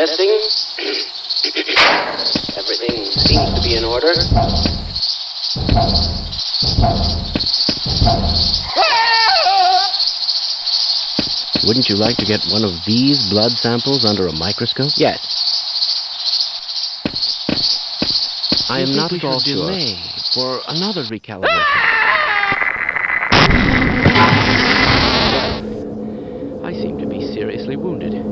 Testing. Everything seems to be in order. Wouldn't you like to get one of these blood samples under a microscope? Yes. I am not at all sure. Delay for another recalibration. I seem to be seriously wounded.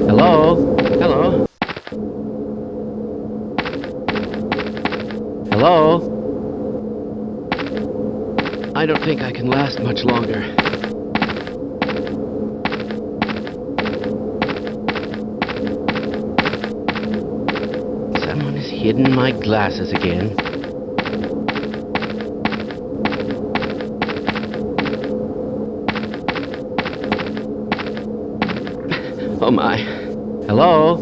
Hello? Hello? Hello? I don't think I can last much longer. Someone has hidden my glasses again. Oh my. Hello?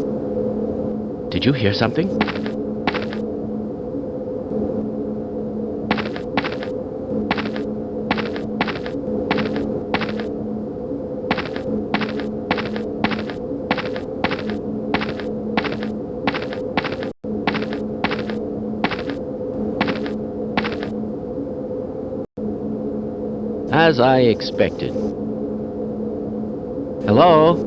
Did you hear something? As I expected. Hello?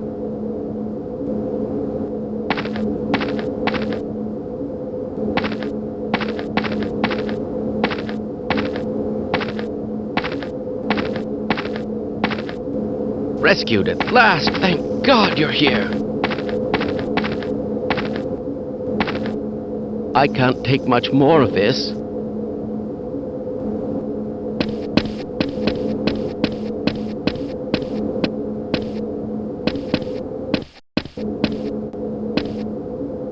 Rescued at last! Thank God you're here! I can't take much more of this.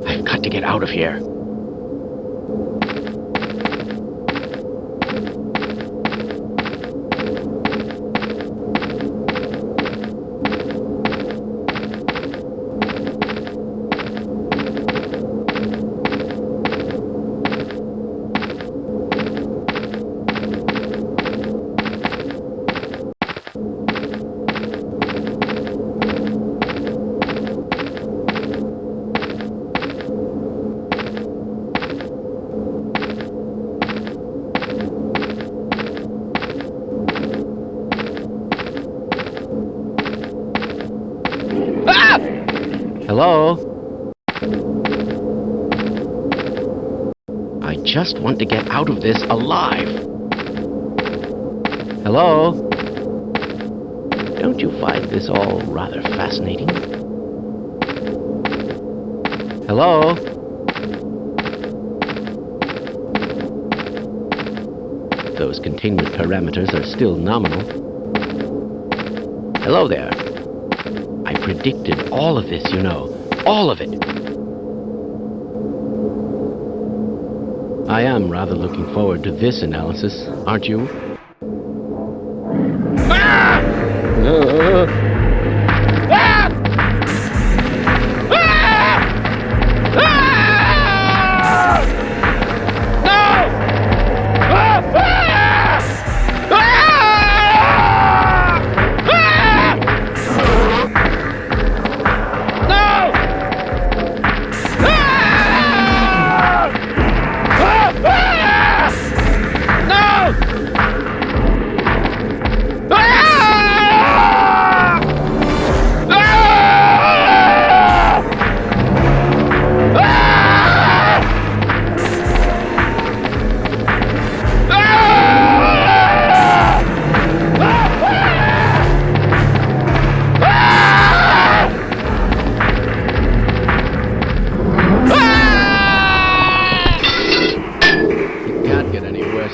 I've got to get out of here. Hello? I just want to get out of this alive. Hello? Don't you find this all rather fascinating? Hello? Those containment parameters are still nominal. Hello there. I predicted all of this, you know. All of it. I am rather looking forward to this analysis, aren't you?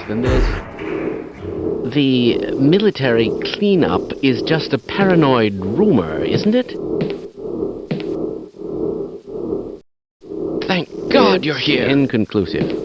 Than this. The military cleanup is just a paranoid rumor, isn't it? Thank God you're here. Inconclusive.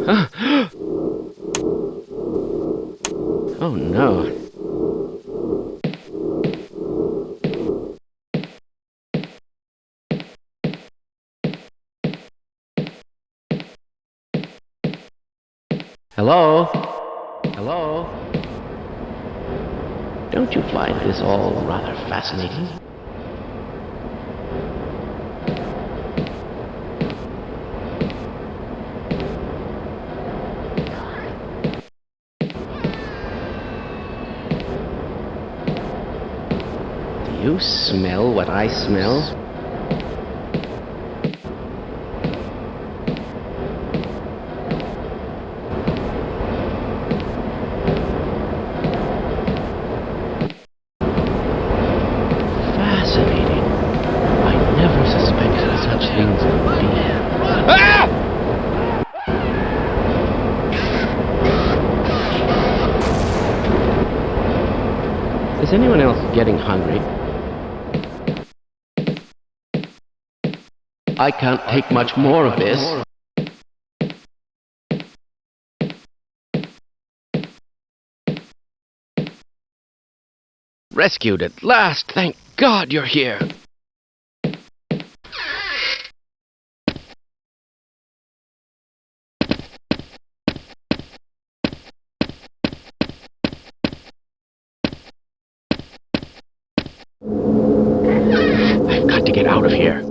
Oh no. Hello? Hello? Don't you find this all rather fascinating? Do you smell what I smell? Fascinating. I never suspected such things could be. Ah! Is anyone else getting hungry? I can't take much more of this. Rescued at last! Thank God you're here! I've got to get out of here.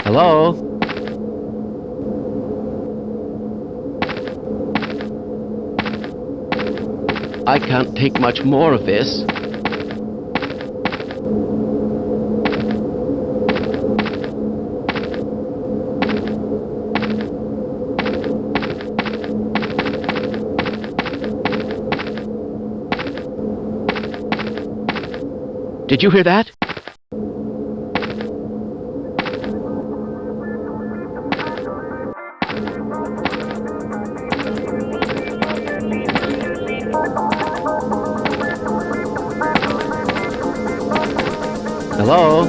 Hello? I can't take much more of this. Did you hear that? Hello?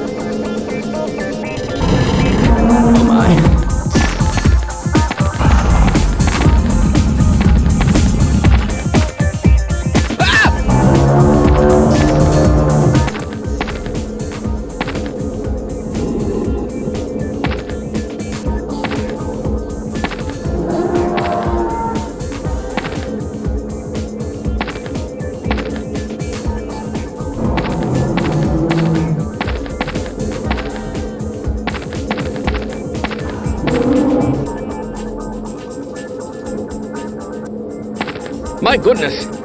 Oh my. My goodness!